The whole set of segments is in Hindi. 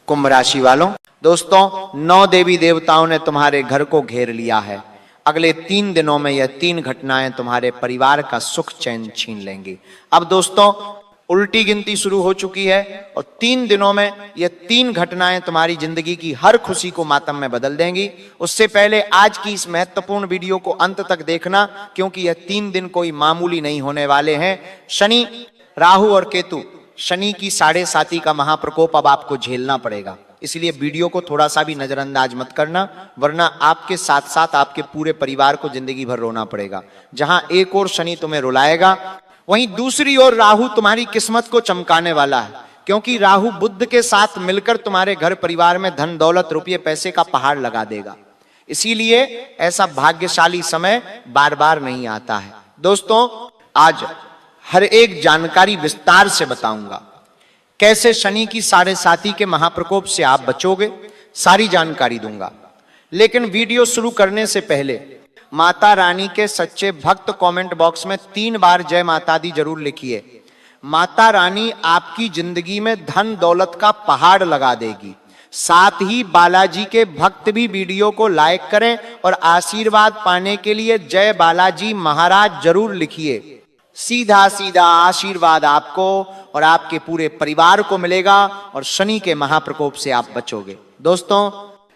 कुंभ राशि वालों, दोस्तों 9 देवी देवताओं ने तुम्हारे घर को घेर लिया है। अगले 3 दिनों में यह 3 घटनाएं तुम्हारे परिवार का सुख चैन छीन लेंगी। अब दोस्तों उल्टी गिनती शुरू हो चुकी है और 3 दिनों में यह 3 घटनाएं तुम्हारी जिंदगी की हर खुशी को मातम में बदल देंगी। उससे पहले आज की इस महत्वपूर्ण वीडियो को अंत तक देखना, क्योंकि यह 3 दिन कोई मामूली नहीं होने वाले हैं। शनि, राहु और केतु, शनि की 7.5 का महाप्रकोप अब आपको झेलना पड़ेगा। इसलिए वीडियो को थोड़ा सा भी नजरअंदाज मत करना, वरना आपके साथ साथ आपके पूरे परिवार को जिंदगी भर रोना पड़ेगा। जहां एक और शनि तुम्हें रुलाएगा, वहीं दूसरी ओर राहु तुम्हारी किस्मत को चमकाने वाला है, क्योंकि राहु बुध के साथ मिलकर तुम्हारे घर परिवार में धन दौलत रुपये पैसे का पहाड़ लगा देगा। इसीलिए ऐसा भाग्यशाली समय बार बार नहीं आता है। दोस्तों आज हर एक जानकारी विस्तार से बताऊंगा, कैसे शनि की 7.5 के महाप्रकोप से आप बचोगे, सारी जानकारी दूंगा। लेकिन वीडियो शुरू करने से पहले माता रानी के सच्चे भक्त कमेंट बॉक्स में 3 बार जय माता दी जरूर लिखिए। माता रानी आपकी जिंदगी में धन दौलत का पहाड़ लगा देगी। साथ ही बालाजी के भक्त भी वीडियो को लाइक करें और आशीर्वाद पाने के लिए जय बालाजी महाराज जरूर लिखिए। सीधा सीधा आशीर्वाद आपको और आपके पूरे परिवार को मिलेगा और शनि के महाप्रकोप से आप बचोगे। दोस्तों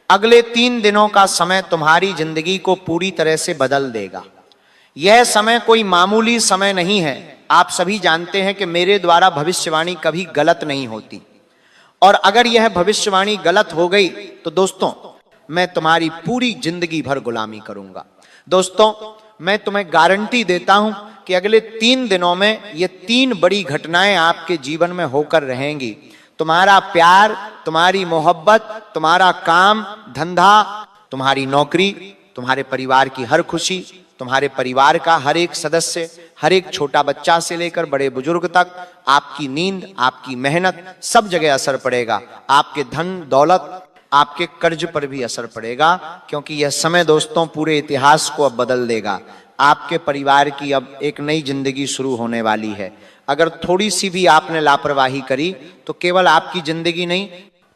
अगले 3 दिनों का समय तुम्हारी जिंदगी को पूरी तरह से बदल देगा। यह समय कोई मामूली समय नहीं है। आप सभी जानते हैं कि मेरे द्वारा भविष्यवाणी कभी गलत नहीं होती, और अगर यह भविष्यवाणी गलत हो गई तो दोस्तों मैं तुम्हारी पूरी जिंदगी भर गुलामी करूंगा। दोस्तों मैं तुम्हें गारंटी देता हूं कि अगले 3 दिनों में ये 3 बड़ी घटनाएं आपके जीवन में होकर रहेंगी। तुम्हारा प्यार, तुम्हारी मोहब्बत, तुम्हारा काम धंधा, तुम्हारी नौकरी, तुम्हारे परिवार की हर खुशी, तुम्हारे परिवार का हर एक सदस्य, हर एक छोटा बच्चा से लेकर बड़े बुजुर्ग तक, आपकी नींद, आपकी मेहनत, सब जगह असर पड़ेगा। आपके धन दौलत, आपके कर्ज पर भी असर पड़ेगा, क्योंकि यह समय दोस्तों पूरे इतिहास को अब बदल देगा। आपके परिवार की अब एक नई जिंदगी शुरू होने वाली है। अगर थोड़ी सी भी आपने लापरवाही करी तो केवल आपकी जिंदगी नहीं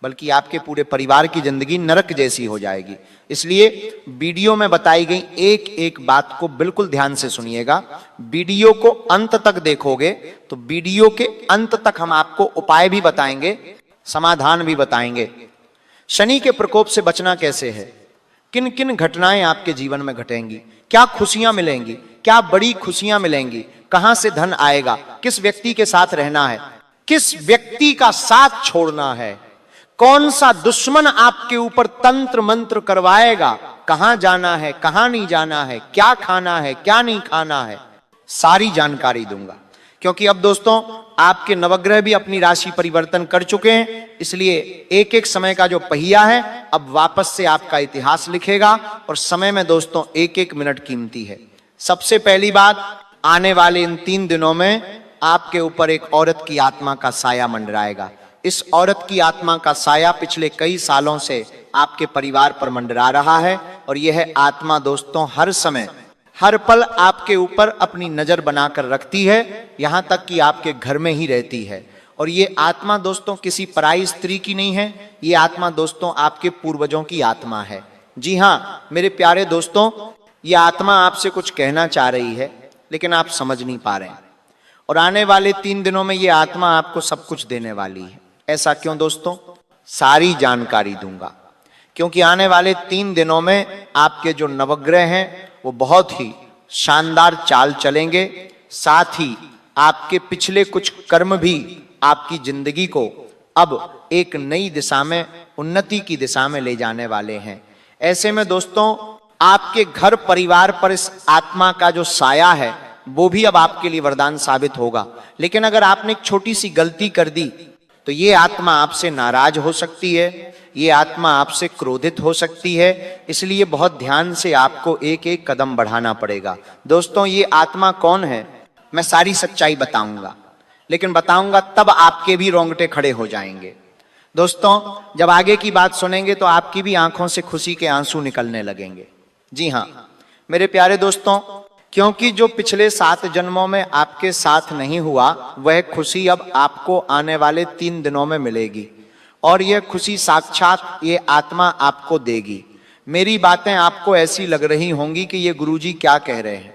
बल्कि आपके पूरे परिवार की जिंदगी नरक जैसी हो जाएगी। इसलिए वीडियो में बताई गई एक एक बात को बिल्कुल ध्यान से सुनिएगा। वीडियो को अंत तक देखोगे तो वीडियो के अंत तक हम आपको उपाय भी बताएंगे, समाधान भी बताएंगे। शनि के प्रकोप से बचना कैसे है, किन किन घटनाएं आपके जीवन में घटेंगी, क्या खुशियां मिलेंगी, क्या बड़ी खुशियां मिलेंगी, कहां से धन आएगा, किस व्यक्ति के साथ रहना है, किस व्यक्ति का साथ छोड़ना है, कौन सा दुश्मन आपके ऊपर तंत्र मंत्र करवाएगा, कहां जाना है, कहां नहीं जाना है, क्या खाना है, क्या नहीं खाना है, सारी जानकारी दूंगा। क्योंकि अब दोस्तों आपके नवग्रह भी अपनी राशि परिवर्तन कर चुके हैं, इसलिए एक एक समय का जो पहिया है अब वापस से आपका इतिहास लिखेगा, और समय में दोस्तों एक एक मिनट कीमती है। सबसे पहली बात, आने वाले इन 3 दिनों में आपके ऊपर एक औरत की आत्मा का साया मंडराएगा। इस औरत की आत्मा का साया पिछले कई सालों से आपके परिवार पर मंडरा रहा है, और यह आत्मा दोस्तों हर समय हर पल आपके ऊपर अपनी नजर बनाकर रखती है, यहां तक कि आपके घर में ही रहती है। और ये आत्मा दोस्तों किसी पराई स्त्री की नहीं है, ये आत्मा दोस्तों आपके पूर्वजों की आत्मा है। जी हां मेरे प्यारे दोस्तों, ये आत्मा आपसे कुछ कहना चाह रही है लेकिन आप समझ नहीं पा रहे हैं, और आने वाले 3 दिनों में ये आत्मा आपको सब कुछ देने वाली है। ऐसा क्यों दोस्तों, सारी जानकारी दूंगा, क्योंकि आने वाले 3 दिनों में आपके जो नवग्रह हैं वो बहुत ही शानदार चाल चलेंगे। साथ ही आपके पिछले कुछ कर्म भी आपकी जिंदगी को अब एक नई दिशा में, उन्नति की दिशा में ले जाने वाले हैं। ऐसे में दोस्तों आपके घर परिवार पर इस आत्मा का जो साया है वो भी अब आपके लिए वरदान साबित होगा। लेकिन अगर आपने एक छोटी सी गलती कर दी तो ये आत्मा आपसे नाराज हो सकती है, ये आत्मा आपसे क्रोधित हो सकती है। इसलिए बहुत ध्यान से आपको एक एक कदम बढ़ाना पड़ेगा। दोस्तों ये आत्मा कौन है मैं सारी सच्चाई बताऊंगा, लेकिन बताऊंगा तब आपके भी रोंगटे खड़े हो जाएंगे। दोस्तों जब आगे की बात सुनेंगे तो आपकी भी आंखों से खुशी के आंसू निकलने लगेंगे। जी हां मेरे प्यारे दोस्तों, क्योंकि जो पिछले 7 जन्मों में आपके साथ नहीं हुआ वह खुशी अब आपको आने वाले 3 दिनों में मिलेगी। और यह खुशी साक्षात ये आत्मा आपको देगी। मेरी बातें आपको ऐसी लग रही होंगी कि ये गुरुजी क्या कह रहे हैं,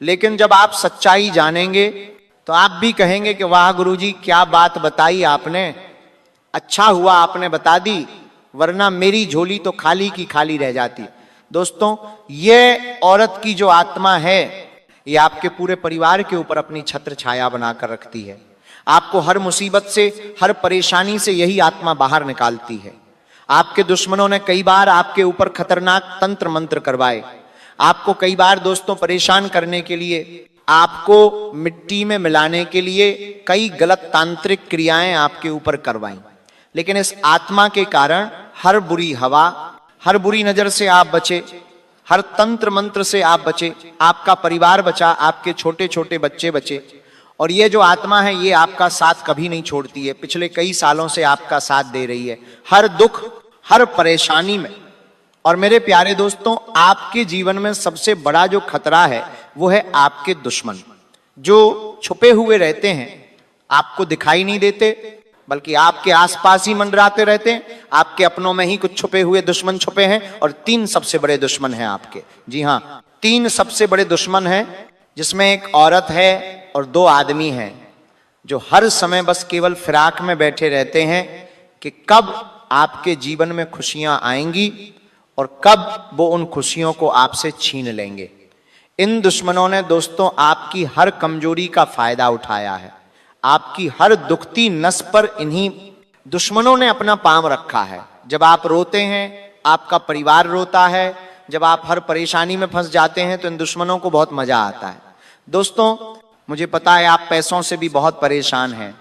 लेकिन जब आप सच्चाई जानेंगे तो आप भी कहेंगे कि वाह गुरुजी क्या बात बताई आपने, अच्छा हुआ आपने बता दी, वरना मेरी झोली तो खाली की खाली रह जाती। दोस्तों, ये औरत की जो आत्मा है ये आपके पूरे परिवार के ऊपर अपनी छत्र छाया बनाकर रखती है। आपको हर मुसीबत से, हर परेशानी से यही आत्मा बाहर निकालती है। आपके दुश्मनों ने कई बार आपके ऊपर खतरनाक तंत्र मंत्र करवाए, आपको कई बार दोस्तों परेशान करने के लिए, आपको मिट्टी में मिलाने के लिए कई गलत तांत्रिक क्रियाएं आपके ऊपर करवाई, लेकिन इस आत्मा के कारण हर बुरी हवा, हर बुरी नजर से आप बचे, हर तंत्र मंत्र से आप बचे, आपका परिवार बचा, आपके छोटे छोटे बच्चे बचे। और ये जो आत्मा है ये आपका साथ कभी नहीं छोड़ती है, पिछले कई सालों से आपका साथ दे रही है हर दुख, हर परेशानी में। और मेरे प्यारे दोस्तों, आपके जीवन में सबसे बड़ा जो खतरा है वो है आपके दुश्मन, जो छुपे हुए रहते हैं, आपको दिखाई नहीं देते बल्कि आपके आसपास ही मंडराते रहते हैं। आपके अपनों में ही कुछ छुपे हुए दुश्मन छुपे हैं, और 3 सबसे बड़े दुश्मन हैं आपके। जी हाँ, 3 सबसे बड़े दुश्मन हैं, जिसमें एक औरत है और 2 आदमी हैं, जो हर समय बस केवल फिराक में बैठे रहते हैं कि कब आपके जीवन में खुशियां आएंगी और कब वो उन खुशियों को आपसे छीन लेंगे। इन दुश्मनों ने दोस्तों आपकी हर कमजोरी का फायदा उठाया है। आपकी हर दुखती नस पर इन्हीं दुश्मनों ने अपना पांव रखा है। जब आप रोते हैं, आपका परिवार रोता है, जब आप हर परेशानी में फंस जाते हैं तो इन दुश्मनों को बहुत मजा आता है। दोस्तों, मुझे पता है आप पैसों से भी बहुत परेशान हैं,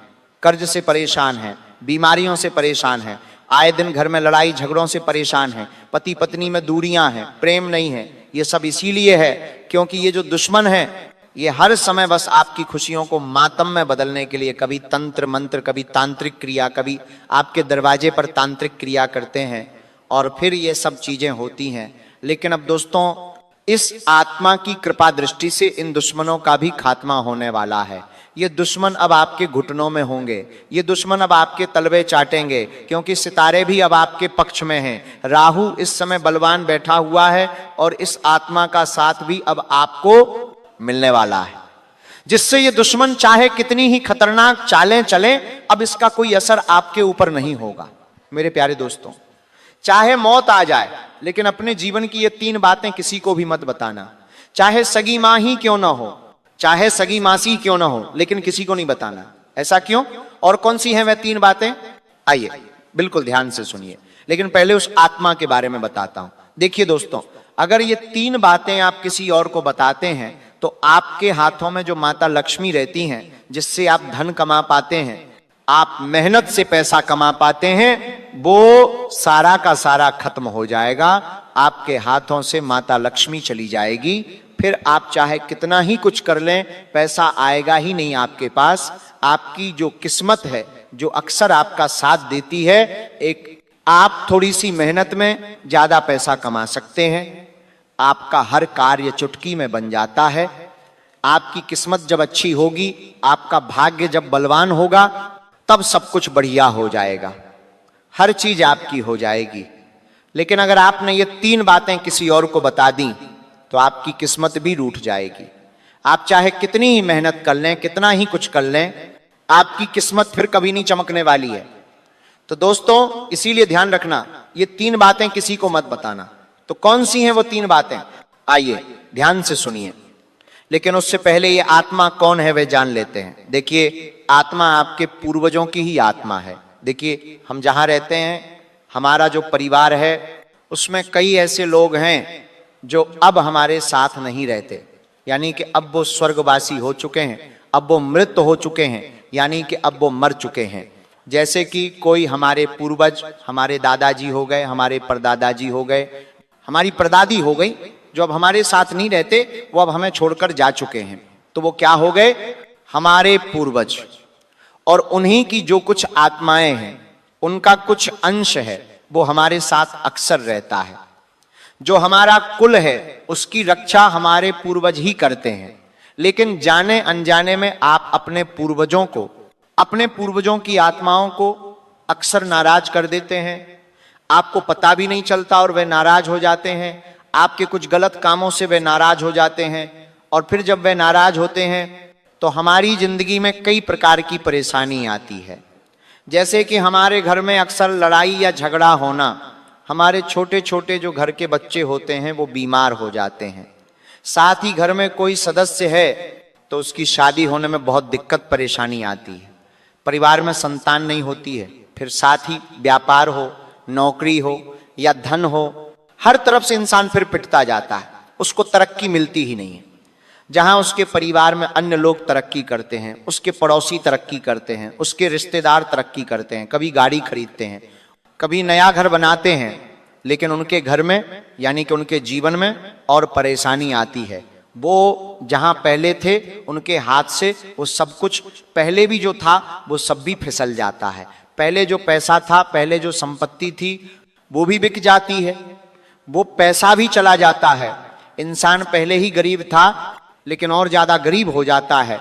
कर्ज से परेशान हैं, बीमारियों से परेशान हैं, आए दिन घर में लड़ाई झगड़ों से परेशान हैं, पति पत्नी में दूरियां हैं, प्रेम नहीं है। ये सब इसीलिए है क्योंकि ये जो दुश्मन है ये हर समय बस आपकी खुशियों को मातम में बदलने के लिए कभी तंत्र मंत्र, कभी तांत्रिक क्रिया, कभी आपके दरवाजे पर तांत्रिक क्रिया करते हैं और फिर ये सब चीजें होती हैं। लेकिन अब दोस्तों, इस आत्मा की कृपा दृष्टि से इन दुश्मनों का भी खात्मा होने वाला है। ये दुश्मन अब आपके घुटनों में होंगे, ये दुश्मन अब आपके तलवे चाटेंगे, क्योंकि सितारे भी अब आपके पक्ष में हैं। राहु इस समय बलवान बैठा हुआ है और इस आत्मा का साथ भी अब आपको मिलने वाला है, जिससे ये दुश्मन चाहे कितनी ही खतरनाक चालें चलें, अब इसका कोई असर आपके ऊपर नहीं होगा। मेरे प्यारे दोस्तों, चाहे मौत आ जाए, लेकिन अपने जीवन की ये 3 बातें किसी को भी मत बताना। चाहे सगी मां ही क्यों ना हो, चाहे सगी मासी क्यों ना हो, लेकिन किसी को नहीं बताना। ऐसा क्यों? और कौन सी हैं वह 3 बातें? आइए बिल्कुल ध्यान से सुनिए, लेकिन पहले उस आत्मा के बारे में बताता हूं। देखिए दोस्तों, अगर ये 3 बातें आप किसी और को बताते हैं तो आपके हाथों में जो माता लक्ष्मी रहती हैं, जिससे आप धन कमा पाते हैं, आप मेहनत से पैसा कमा पाते हैं, वो सारा का सारा खत्म हो जाएगा। आपके हाथों से माता लक्ष्मी चली जाएगी। फिर आप चाहे कितना ही कुछ कर लें, पैसा आएगा ही नहीं आपके पास। आपकी जो किस्मत है, जो अक्सर आपका साथ देती है, एक आप थोड़ी सी मेहनत में ज्यादा पैसा कमा सकते हैं। आपका हर कार्य चुटकी में बन जाता है। आपकी किस्मत जब अच्छी होगी, आपका भाग्य जब बलवान होगा, तब सब कुछ बढ़िया हो जाएगा, हर चीज आपकी हो जाएगी। लेकिन अगर आपने ये 3 बातें किसी और को बता दी तो आपकी किस्मत भी रूठ जाएगी। आप चाहे कितनी ही मेहनत कर लें, कितना ही कुछ कर लें, आपकी किस्मत फिर कभी नहीं चमकने वाली है। तो दोस्तों, इसीलिए ध्यान रखना, ये 3 बातें किसी को मत बताना। तो कौन सी हैं वो 3 बातें? आइए ध्यान से सुनिए। लेकिन उससे पहले ये आत्मा कौन है वह जान लेते हैं। देखिए, आत्मा आपके पूर्वजों की ही आत्मा है। देखिए, हम जहां रहते हैं, हमारा जो परिवार है, उसमें कई ऐसे लोग हैं जो अब हमारे साथ नहीं रहते, यानी कि अब वो स्वर्गवासी हो चुके हैं, अब वो मृत हो चुके हैं, यानी कि अब वो मर चुके हैं। जैसे कि कोई हमारे पूर्वज, हमारे दादाजी हो गए, हमारे परदादाजी हो गए, हमारी परदादी हो गई, जो अब हमारे साथ नहीं रहते, वो अब हमें छोड़कर जा चुके हैं। तो वो क्या हो गए? हमारे पूर्वज। और उन्हीं की जो कुछ आत्माएं हैं, उनका कुछ अंश है, वो हमारे साथ अक्सर रहता है। जो हमारा कुल है, उसकी रक्षा हमारे पूर्वज ही करते हैं। लेकिन जाने अनजाने में आप अपने पूर्वजों को, अपने पूर्वजों की आत्माओं को अक्सर नाराज कर देते हैं, आपको पता भी नहीं चलता और वे नाराज हो जाते हैं। आपके कुछ गलत कामों से वे नाराज हो जाते हैं और फिर जब वे नाराज होते हैं तो हमारी जिंदगी में कई प्रकार की परेशानी आती है। जैसे कि हमारे घर में अक्सर लड़ाई या झगड़ा होना, हमारे छोटे छोटे जो घर के बच्चे होते हैं वो बीमार हो जाते हैं, साथ ही घर में कोई सदस्य है तो उसकी शादी होने में बहुत दिक्कत परेशानी आती है, परिवार में संतान नहीं होती है, फिर साथ ही व्यापार हो, नौकरी हो या धन हो, हर तरफ से इंसान फिर पिटता जाता है, उसको तरक्की मिलती ही नहीं है। जहां उसके परिवार में अन्य लोग तरक्की करते हैं, उसके पड़ोसी तरक्की करते हैं, उसके रिश्तेदार तरक्की करते हैं, कभी गाड़ी खरीदते हैं, कभी नया घर बनाते हैं, लेकिन उनके घर में यानी कि उनके जीवन में और परेशानी आती है। वो जहां पहले थे उनके हाथ से वो सब कुछ पहले भी जो था वो सब भी फिसल जाता है। पहले जो पैसा था, पहले जो संपत्ति थी वो भी बिक जाती है, वो पैसा भी चला जाता है। इंसान पहले ही गरीब था लेकिन और ज्यादा गरीब हो जाता है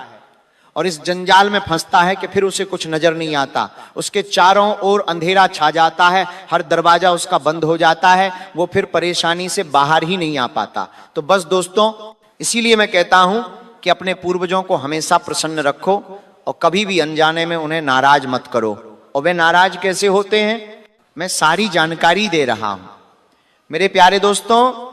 और इस जंजाल में फंसता है कि फिर उसे कुछ नजर नहीं आता, उसके चारों ओर अंधेरा छा जाता है, हर दरवाजा उसका बंद हो जाता है, वो फिर परेशानी से बाहर ही नहीं आ पाता। तो बस दोस्तों, इसीलिए मैं कहता हूं कि अपने पूर्वजों को हमेशा प्रसन्न रखो और कभी भी अनजाने में उन्हें नाराज मत करो। और वे नाराज कैसे होते हैं, मैं सारी जानकारी दे रहा हूं। मेरे प्यारे दोस्तों,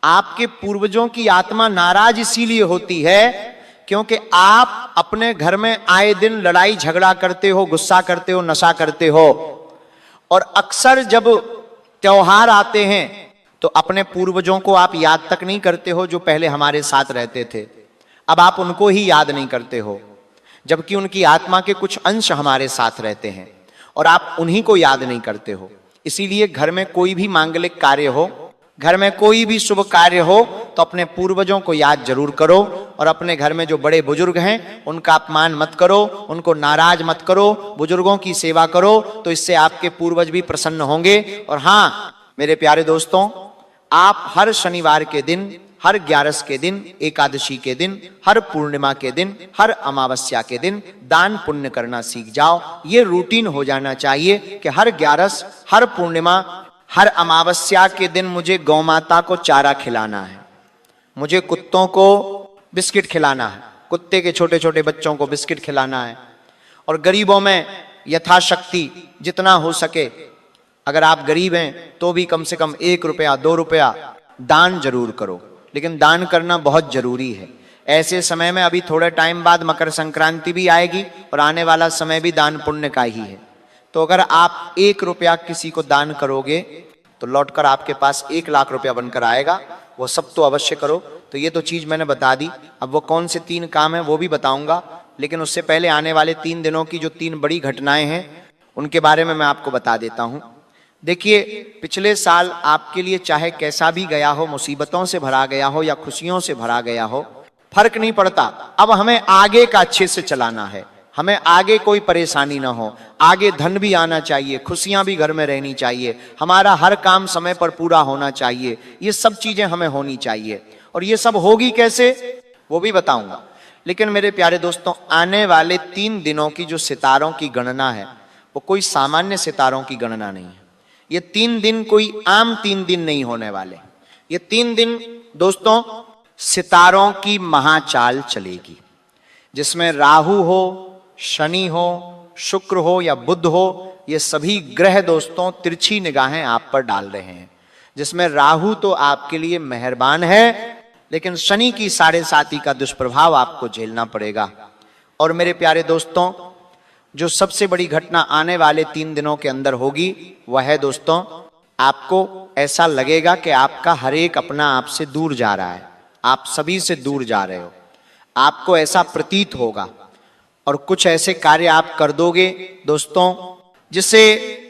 आपके पूर्वजों की आत्मा नाराज इसीलिए होती है क्योंकि आप अपने घर में आए दिन लड़ाई झगड़ा करते हो, गुस्सा करते हो, नशा करते हो और अक्सर जब त्योहार आते हैं तो अपने पूर्वजों को आप याद तक नहीं करते हो जो पहले हमारे साथ रहते थे। अब आप उनको ही याद नहीं करते हो, जबकि उनकी आत्मा के कुछ अंश हमारे साथ रहते हैं और आप उन्हीं को याद नहीं करते हो। इसीलिए घर में कोई भी मांगलिक कार्य हो, घर में कोई भी शुभ कार्य हो तो अपने पूर्वजों को याद जरूर करो और अपने घर में जो बड़े बुजुर्ग हैं उनका अपमान मत करो, उनको नाराज मत करो, बुजुर्गों की सेवा करो, तो इससे आपके पूर्वज भी प्रसन्न होंगे। और हाँ मेरे प्यारे दोस्तों, आप हर शनिवार के दिन, हर 11 के दिन, एकादशी के दिन, हर पूर्णिमा के दिन, हर अमावस्या के दिन दान पुण्य करना सीख जाओ। ये रूटीन हो जाना चाहिए कि हर 11, हर पूर्णिमा, हर अमावस्या के दिन मुझे गौ माता को चारा खिलाना है, मुझे कुत्तों को बिस्किट खिलाना है, कुत्ते के छोटे छोटे बच्चों को बिस्किट खिलाना है और गरीबों में यथाशक्ति जितना हो सके, अगर आप गरीब हैं तो भी कम से कम 1 रुपया 2 रुपया दान जरूर करो। लेकिन दान करना बहुत जरूरी है। ऐसे समय में अभी थोड़े टाइम बाद मकर संक्रांति भी आएगी और आने वाला समय भी दान पुण्य का ही है। तो अगर आप 1 रुपया किसी को दान करोगे तो लौटकर आपके पास 1 लाख रुपया बनकर आएगा। वो सब तो अवश्य करो। तो ये तो चीज मैंने बता दी। अब वो कौन से 3 काम है वो भी बताऊंगा, लेकिन उससे पहले आने वाले 3 दिनों की जो 3 बड़ी घटनाएं हैं उनके बारे में मैं आपको बता देता हूं। देखिए, पिछले साल आपके लिए चाहे कैसा भी गया हो, मुसीबतों से भरा गया हो या खुशियों से भरा गया हो, फर्क नहीं पड़ता। अब हमें आगे का अच्छे से चलाना है, हमें आगे कोई परेशानी ना हो, आगे धन भी आना चाहिए, खुशियां भी घर में रहनी चाहिए, हमारा हर काम समय पर पूरा होना चाहिए। ये सब चीजें हमें होनी चाहिए और ये सब होगी कैसे वो भी बताऊंगा। लेकिन मेरे प्यारे दोस्तों, आने वाले 3 दिनों की जो सितारों की गणना है वो कोई सामान्य सितारों की गणना नहीं है। ये 3 दिन कोई आम 3 दिन नहीं होने वाले। ये 3 दिन दोस्तों सितारों की महाचाल चलेगी, जिसमें राहु हो, शनि हो, शुक्र हो या बुध हो, ये सभी ग्रह दोस्तों तिरछी निगाहें आप पर डाल रहे हैं। जिसमें राहु तो आपके लिए मेहरबान है, लेकिन शनि की 7.5 का दुष्प्रभाव आपको झेलना पड़ेगा। और मेरे प्यारे दोस्तों, जो सबसे बड़ी घटना आने वाले 3 दिनों के अंदर होगी वह है दोस्तों, आपको ऐसा लगेगा कि आपका हर एक अपना आपसे दूर जा रहा है, आप सभी से दूर जा रहे हो, आपको ऐसा प्रतीत होगा और कुछ ऐसे कार्य आप कर दोगे दोस्तों जिससे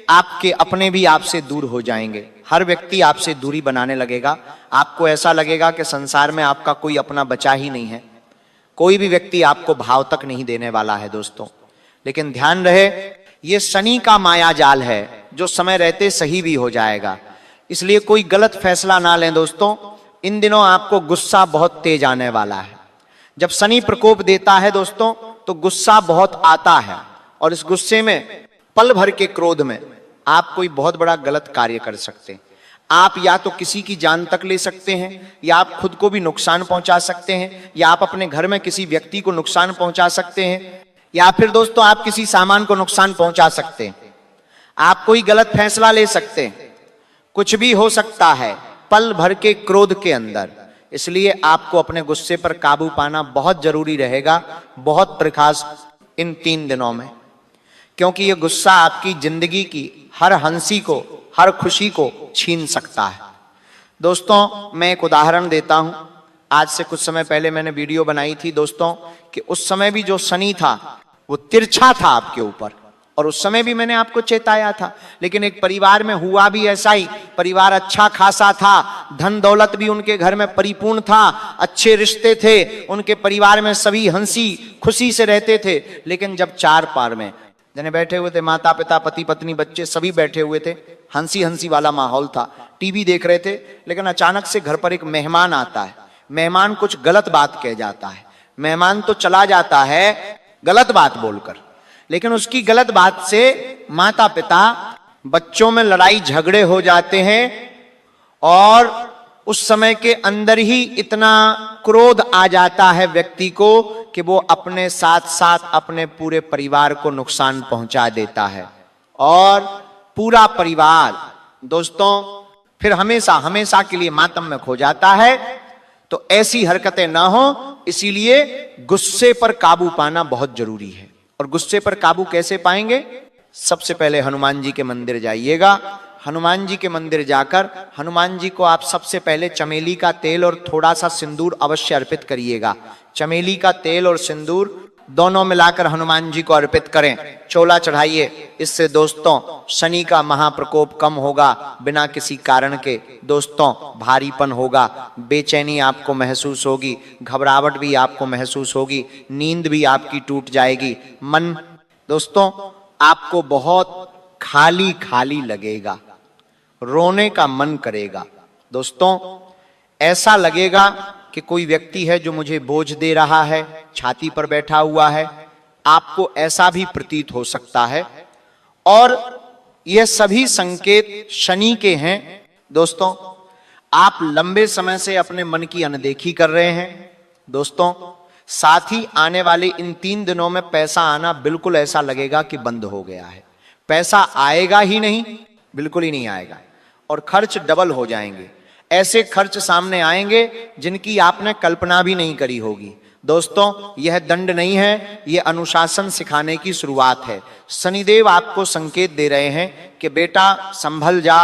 आपके अपने भी आपसे दूर हो जाएंगे। हर व्यक्ति आपसे दूरी बनाने लगेगा। आपको ऐसा लगेगा कि संसार में आपका कोई अपना बचा ही नहीं है, कोई भी व्यक्ति आपको भाव तक नहीं देने वाला है दोस्तों। लेकिन ध्यान रहे, ये शनि का माया जाल है जो समय रहते सही भी हो जाएगा। इसलिए कोई गलत फैसला ना लें दोस्तों। इन दिनों आपको गुस्सा बहुत तेज आने वाला है। जब शनि प्रकोप देता है दोस्तों तो गुस्सा बहुत आता है और इस गुस्से में पल भर के क्रोध में आप कोई बहुत बड़ा गलत कार्य कर सकते हैं। आप या तो किसी की जान तक ले सकते हैं, या आप खुद को भी नुकसान पहुंचा सकते हैं, या आप अपने घर में किसी व्यक्ति को नुकसान पहुंचा सकते हैं, या फिर दोस्तों आप किसी सामान को नुकसान पहुंचा सकते हैं। आप कोई गलत फैसला ले सकते हैं, कुछ भी हो सकता है पल भर के क्रोध के अंदर। इसलिए आपको अपने गुस्से पर काबू पाना बहुत जरूरी रहेगा, बहुत प्रखास इन 3 दिनों में, क्योंकि यह गुस्सा आपकी जिंदगी की हर हंसी को, हर खुशी को छीन सकता है। दोस्तों मैं एक उदाहरण देता हूं। आज से कुछ समय पहले मैंने वीडियो बनाई थी दोस्तों कि उस समय भी जो शनि था वो तिरछा था आपके ऊपर, और उस समय भी मैंने आपको चेताया था। लेकिन एक परिवार में हुआ भी ऐसा ही। परिवार अच्छा खासा था, धन दौलत भी उनके घर में परिपूर्ण था, अच्छे रिश्ते थे, उनके परिवार में सभी हंसी खुशी से रहते थे। लेकिन जब चार पार में जने बैठे हुए थे, माता पिता, पति पत्नी, बच्चे सभी बैठे हुए थे, हंसी हंसी वाला माहौल था, टीवी देख रहे थे, लेकिन अचानक से घर पर एक मेहमान आता है। मेहमान कुछ गलत बात कह जाता है। मेहमान तो चला जाता है गलत बात बोलकर, लेकिन उसकी गलत बात से माता पिता, बच्चों में लड़ाई झगड़े हो जाते हैं, और उस समय के अंदर ही इतना क्रोध आ जाता है व्यक्ति को कि वो अपने साथ साथ अपने पूरे परिवार को नुकसान पहुंचा देता है, और पूरा परिवार दोस्तों फिर हमेशा हमेशा के लिए मातम में खो जाता है। तो ऐसी हरकतें ना हो, इसीलिए गुस्से पर काबू पाना बहुत जरूरी है। और गुस्से पर काबू कैसे पाएंगे? सबसे पहले हनुमान जी के मंदिर जाइएगा। हनुमान जी के मंदिर जाकर हनुमान जी को आप सबसे पहले चमेली का तेल और थोड़ा सा सिंदूर अवश्य अर्पित करिएगा। चमेली का तेल और सिंदूर दोनों मिलाकर हनुमान जी को अर्पित करें, चोला चढ़ाइए। इससे दोस्तों शनि का महाप्रकोप कम होगा। बिना किसी कारण के दोस्तों भारीपन होगा, बेचैनी आपको महसूस होगी, घबराहट भी आपको महसूस होगी, नींद भी आपकी टूट जाएगी, मन दोस्तों आपको बहुत खाली खाली लगेगा, रोने का मन करेगा। दोस्तों ऐसा लगेगा कि कोई व्यक्ति है जो मुझे बोझ दे रहा है, छाती पर बैठा हुआ है, आपको ऐसा भी प्रतीत हो सकता है। और यह सभी संकेत शनि के हैं। दोस्तों आप लंबे समय से अपने मन की अनदेखी कर रहे हैं। दोस्तों साथ ही आने वाले इन 3 दिनों में पैसा आना बिल्कुल ऐसा लगेगा कि बंद हो गया है। पैसा आएगा ही नहीं, बिल्कुल ही नहीं आएगा, और खर्च डबल हो जाएंगे। ऐसे खर्च सामने आएंगे जिनकी आपने कल्पना भी नहीं करी होगी। दोस्तों यह दंड नहीं है, यह अनुशासन सिखाने की शुरुआत है। शनिदेव आपको संकेत दे रहे हैं कि बेटा संभल जा,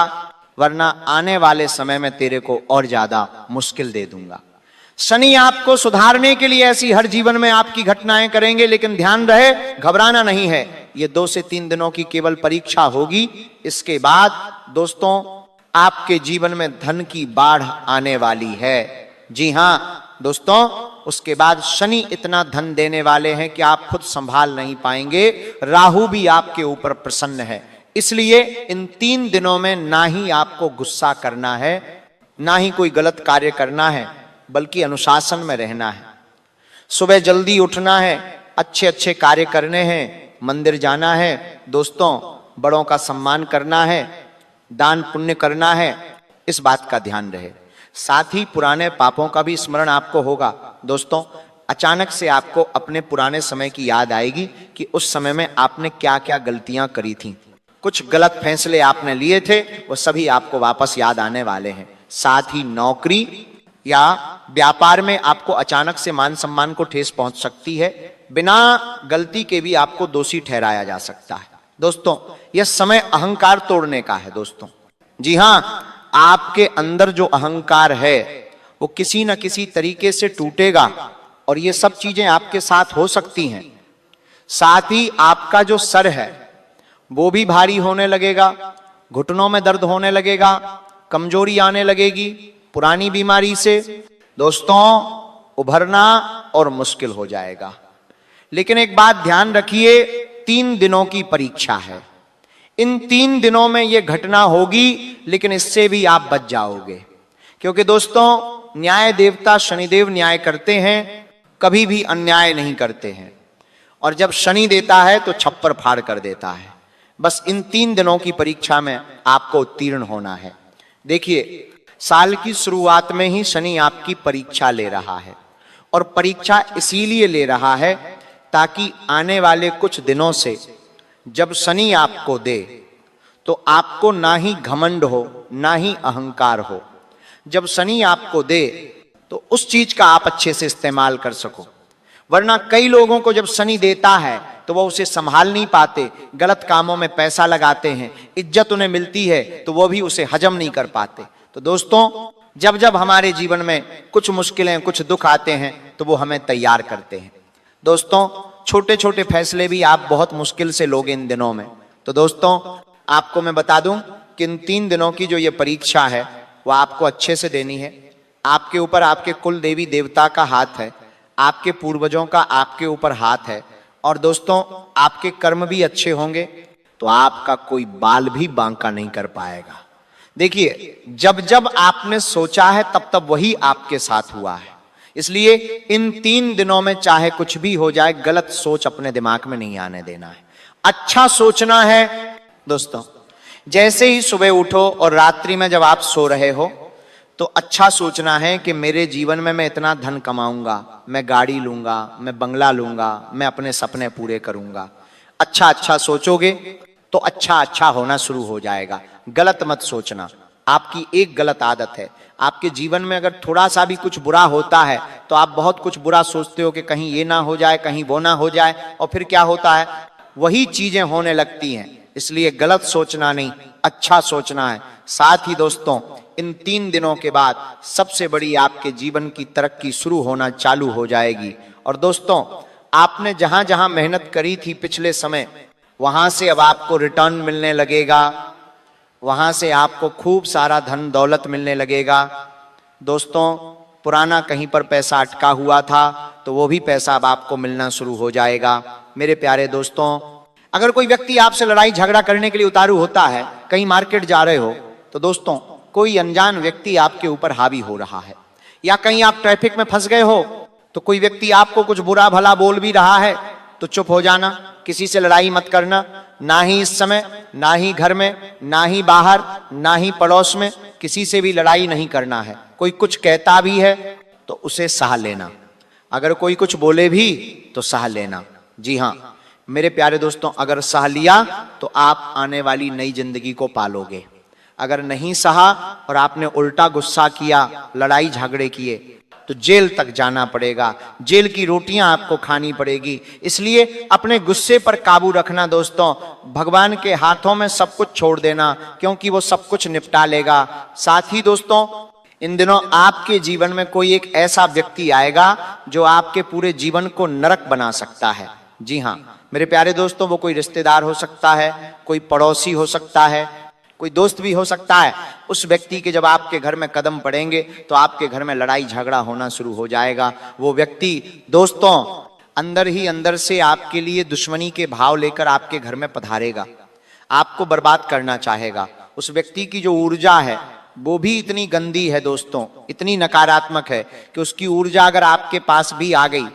वरना आने वाले समय में तेरे को और ज्यादा मुश्किल दे दूंगा। शनि आपको सुधारने के लिए ऐसी हर जीवन में आपकी घटनाएं करेंगे, लेकिन ध्यान रहे घबराना नहीं है। ये 2 से 3 दिनों की केवल परीक्षा होगी। इसके बाद दोस्तों आपके जीवन में धन की बाढ़ आने वाली है। जी हां दोस्तों, उसके बाद शनि इतना धन देने वाले हैं कि आप खुद संभाल नहीं पाएंगे। राहु भी आपके ऊपर प्रसन्न है। इसलिए इन 3 दिनों में ना ही आपको गुस्सा करना है, ना ही कोई गलत कार्य करना है, बल्कि अनुशासन में रहना है। सुबह जल्दी उठना है, अच्छे अच्छे कार्य करने हैं, मंदिर जाना है, दोस्तों बड़ों का सम्मान करना है, दान पुण्य करना है, इस बात का ध्यान रहे। साथ ही पुराने पापों का भी स्मरण आपको होगा। दोस्तों अचानक से आपको अपने पुराने समय की याद आएगी कि उस समय में आपने क्या क्या गलतियां करी थी, कुछ गलत फैसले आपने लिए थे, वो सभी आपको वापस याद आने वाले हैं। साथ ही नौकरी या व्यापार में आपको अचानक से मान सम्मान को ठेस पहुंच सकती है। बिना गलती के भी आपको दोषी ठहराया जा सकता है। दोस्तों यह समय अहंकार तोड़ने का है। दोस्तों जी हां, आपके अंदर जो अहंकार है वो किसी न किसी तरीके से टूटेगा, और ये सब चीजें आपके साथ हो सकती हैं। साथ ही आपका जो सर है वो भी भारी होने लगेगा, घुटनों में दर्द होने लगेगा, कमजोरी आने लगेगी। पुरानी बीमारी से दोस्तों उभरना और मुश्किल हो जाएगा। लेकिन एक बात ध्यान रखिए, 3 दिनों की परीक्षा है। इन 3 दिनों में यह घटना होगी, लेकिन इससे भी आप बच जाओगे, क्योंकि दोस्तों न्याय देवता शनिदेव न्याय करते हैं, कभी भी अन्याय नहीं करते हैं। और जब शनि देता है तो छप्पर फाड़ कर देता है। बस इन 3 दिनों की परीक्षा में आपको उत्तीर्ण होना है। देखिए, साल की शुरुआत में ही शनि आपकी परीक्षा ले रहा है, और परीक्षा इसीलिए ले रहा है ताकि आने वाले कुछ दिनों से जब शनि आपको दे तो आपको ना ही घमंड हो ना ही अहंकार हो। जब शनि आपको दे तो उस चीज का आप अच्छे से इस्तेमाल कर सको। वरना कई लोगों को जब शनि देता है तो वो उसे संभाल नहीं पाते, गलत कामों में पैसा लगाते हैं, इज्जत उन्हें मिलती है तो वो भी उसे हजम नहीं कर पाते। तो दोस्तों, जब जब हमारे जीवन में कुछ मुश्किलें, कुछ दुख आते हैं तो वो हमें तैयार करते हैं। दोस्तों, छोटे छोटे फैसले भी आप बहुत मुश्किल से लोगे इन दिनों में। तो दोस्तों, आपको मैं बता दूं कि इन 3 दिनों की जो ये परीक्षा है वो आपको अच्छे से देनी है। आपके ऊपर आपके कुल देवी देवता का हाथ है, आपके पूर्वजों का आपके ऊपर हाथ है, और दोस्तों आपके कर्म भी अच्छे होंगे तो आपका कोई बाल भी बांका नहीं कर पाएगा। देखिए, जब जब आपने सोचा है तब तब वही आपके साथ हुआ है। इसलिए इन 3 दिनों में चाहे कुछ भी हो जाए, गलत सोच अपने दिमाग में नहीं आने देना है, अच्छा सोचना है। दोस्तों, जैसे ही सुबह उठो और रात्रि में जब आप सो रहे हो तो अच्छा सोचना है कि मेरे जीवन में मैं इतना धन कमाऊंगा, मैं गाड़ी लूंगा, मैं बंगला लूंगा, मैं अपने सपने पूरे करूंगा। अच्छा अच्छा सोचोगे तो अच्छा अच्छा होना शुरू हो जाएगा। गलत मत सोचना। आपकी एक गलत आदत है, आपके जीवन में अगर थोड़ा सा भी कुछ बुरा होता है तो आप बहुत कुछ बुरा सोचते हो कि कहीं ये ना हो जाए, कहीं वो ना हो जाए, और फिर क्या होता है, वही चीजें होने लगती हैं। इसलिए गलत सोचना नहीं, अच्छा सोचना है। साथ ही दोस्तों, इन 3 दिनों के बाद सबसे बड़ी आपके जीवन की तरक्की शुरू होना चालू हो जाएगी। और दोस्तों, आपने जहां जहां मेहनत करी थी पिछले समय, वहां से अब आपको रिटर्न मिलने लगेगा, वहां से आपको खूब सारा धन दौलत मिलने लगेगा। दोस्तों, पुराना कहीं पर पैसा अटका हुआ था तो वो भी पैसा अब आपको मिलना शुरू हो जाएगा। मेरे प्यारे दोस्तों, अगर कोई व्यक्ति आपसे लड़ाई झगड़ा करने के लिए उतारू होता है, कहीं मार्केट जा रहे हो तो दोस्तों कोई अनजान व्यक्ति आपके ऊपर हावी हो रहा है, या कहीं आप ट्रैफिक में फंस गए हो तो कोई व्यक्ति आपको कुछ बुरा भला बोल भी रहा है, तो चुप हो जाना, किसी से लड़ाई मत करना। ना ही इस समय, ना ही घर में, ना ही बाहर, ना ही पड़ोस में किसी से भी लड़ाई नहीं करना है। कोई कुछ कहता भी है तो उसे सह लेना, अगर कोई कुछ बोले भी तो सह लेना। जी हाँ मेरे प्यारे दोस्तों, अगर सह लिया तो आप आने वाली नई जिंदगी को पालोगे। अगर नहीं सहा और आपने उल्टा गुस्सा किया, लड़ाई झगड़े किए, तो जेल तक जाना पड़ेगा, जेल की रोटियां आपको खानी पड़ेगी। इसलिए अपने गुस्से पर काबू रखना दोस्तों, भगवान के हाथों में सब कुछ छोड़ देना, क्योंकि वो सब कुछ निपटा लेगा। साथ ही दोस्तों, इन दिनों आपके जीवन में कोई एक ऐसा व्यक्ति आएगा जो आपके पूरे जीवन को नरक बना सकता है। जी हाँ मेरे प्यारे दोस्तों, वो कोई रिश्तेदार हो सकता है, कोई पड़ोसी हो सकता है, कोई दोस्त भी हो सकता है। उस व्यक्ति के जब आपके घर में कदम पड़ेंगे तो आपके घर में लड़ाई झगड़ा होना शुरू हो जाएगा। वो व्यक्ति दोस्तों अंदर ही अंदर से आपके लिए दुश्मनी के भाव लेकर आपके घर में पधारेगा, आपको बर्बाद करना चाहेगा। उस व्यक्ति की जो ऊर्जा है वो भी इतनी गंदी है दोस्तों, इतनी नकारात्मक है कि उसकी ऊर्जा अगर आपके पास भी आ गई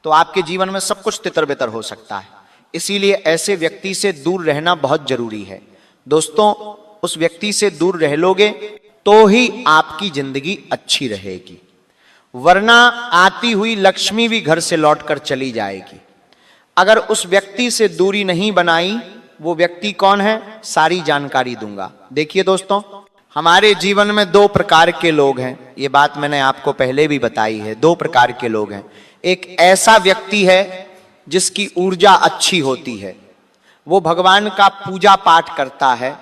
तो आपके जीवन में सब कुछ तितर बितर हो सकता है। इसीलिए ऐसे व्यक्ति से दूर रहना बहुत जरूरी है दोस्तों। उस व्यक्ति से दूर रह लोगे तो ही आपकी जिंदगी अच्छी रहेगी, वरना आती हुई लक्ष्मी भी घर से लौटकर चली जाएगी। अगर उस व्यक्ति से दूरी नहीं बनाई, वो व्यक्ति कौन है सारी जानकारी दूंगा। देखिए दोस्तों, हमारे जीवन में 2 प्रकार के लोग हैं, ये बात मैंने आपको पहले भी बताई है। 2 प्रकार के लोग हैं। एक ऐसा व्यक्ति है जिसकी ऊर्जा अच्छी होती है, वो भगवान का पूजा पाठ करता है,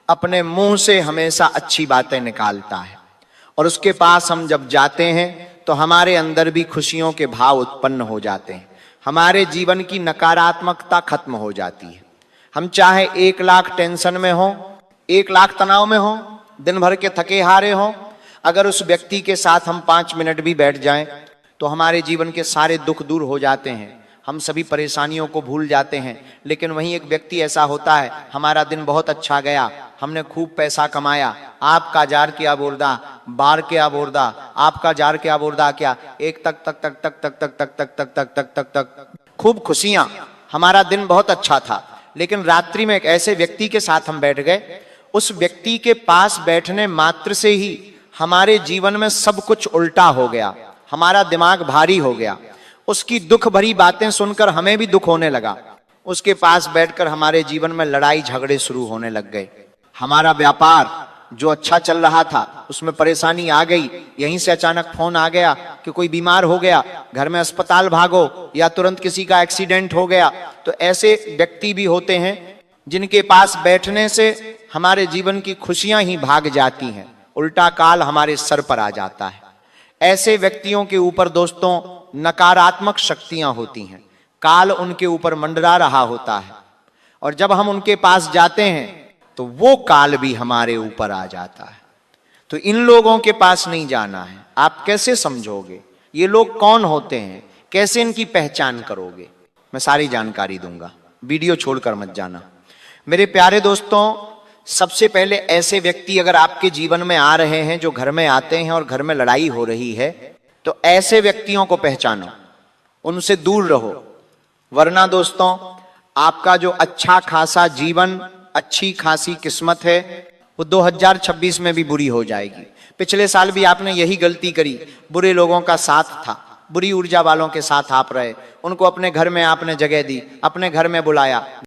अपने मुंह से हमेशा अच्छी बातें निकालता है, और उसके पास हम जब जाते हैं तो हमारे अंदर भी खुशियों के भाव उत्पन्न हो जाते हैं, हमारे जीवन की नकारात्मकता खत्म हो जाती है। हम चाहे 1 लाख टेंशन में हो, 1 लाख तनाव में हो, दिन भर के थके हारे हो, अगर उस व्यक्ति के साथ हम 5 मिनट भी बैठ जाएं तो हमारे जीवन के सारे दुख दूर हो जाते हैं, हम सभी परेशानियों को भूल जाते हैं। लेकिन वहीं एक व्यक्ति ऐसा होता है, हमारा दिन बहुत अच्छा गया, हमने खूब पैसा कमाया, आपका जार क्या बोरदा, बार क्या बोरदा, आपका जार क्या बोरदा क्या, एक तक तक तक तक तक तक तक तक तक तक तक तक तक खूब खुशियां, हमारा दिन बहुत अच्छा था। लेकिन रात्रि में एक ऐसे व्यक्ति के साथ हम बैठ गए, उस व्यक्ति के पास बैठने मात्र से ही हमारे जीवन में सब कुछ उल्टा हो गया, हमारा दिमाग भारी हो गया। उसकी दुख भरी बातें सुनकर हमें भी दुख होने लगा। उसके पास बैठकर हमारे जीवन में लड़ाई झगड़े शुरू होने लग गए। हमारा व्यापार जो अच्छा चल रहा था उसमें परेशानी आ गई। यहीं से अचानक फोन आ गया कि कोई बीमार हो गया, घर में अस्पताल भागो, या तुरंत किसी का एक्सीडेंट हो गया। तो ऐसे व्यक्ति भी होते हैं जिनके पास बैठने से हमारे जीवन की खुशियां ही भाग जाती हैं, उल्टा काल हमारे सर पर आ जाता है। ऐसे व्यक्तियों के ऊपर दोस्तों नकारात्मक शक्तियां होती हैं, काल उनके ऊपर मंडरा रहा होता है, और जब हम उनके पास जाते हैं तो वो काल भी हमारे ऊपर आ जाता है। तो इन लोगों के पास नहीं जाना है। आप कैसे समझोगे ये लोग कौन होते हैं, कैसे इनकी पहचान करोगे? मैं सारी जानकारी दूंगा, वीडियो छोड़कर मत जाना। मेरे प्यारे दोस्तों, सबसे पहले ऐसे व्यक्ति अगर आपके जीवन में आ रहे हैं, जो घर में आते हैं और घर में लड़ाई हो रही है, तो ऐसे व्यक्तियों को पहचानो, उनसे दूर रहो, वरना दोस्तों आपका जो अच्छा खासा जीवन, अच्छी खासी किस्मत है, वो 2026 में भी बुरी हो जाएगी। पिछले साल भी आपने यही गलती करी, बुरे लोगों का साथ था, बुरी ऊर्जा वालों के साथ आप रहे, उनको अपने घर में आपने जगह दी, अपने घर में बुलाया।